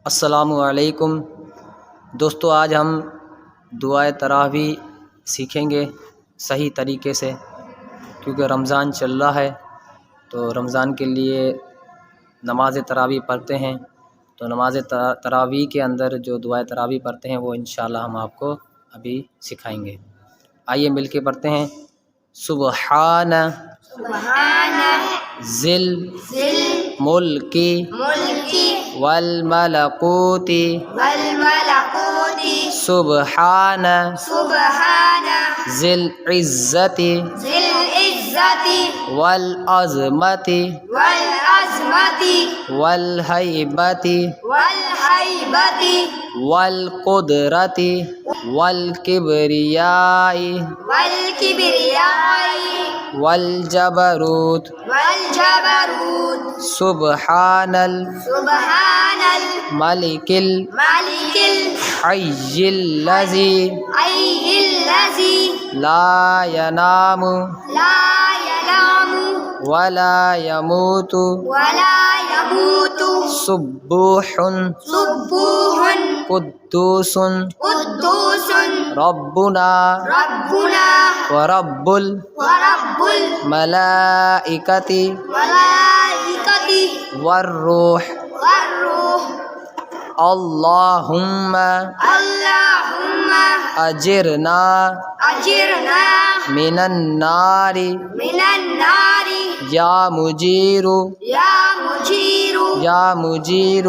अस्सलामु अलैकुम दोस्तों, आज हम दुआए तरावी सीखेंगे सही तरीके से, क्योंकि रमज़ान चल रहा है। तो रमज़ान के लिए नमाज़ तरावी पढ़ते हैं। तो नमाज़ तरावी के अंदर जो दुआए तरावी पढ़ते हैं वो इंशाअल्लाह हम आपको अभी सिखाएंगे। आइए मिल के पढ़ते हैं। सुबहान ज़िल मुल्की वल मलकूती सुबहान ज़िल इज़्ज़ती वल अज़मती वल हैबती वल कुदरती वल किबरियाई वल जबरूत सुबहानल मलिकिल हय्यिल लज़ी ला यनामु वला यमूतु सुब्बूहुन कुद्दूसुन रब्बुना व रब्बुल मलाइकति वर्रूह अल्लाहुम्मा अजिरना मिनन नारी या मुजीरु या मुजीर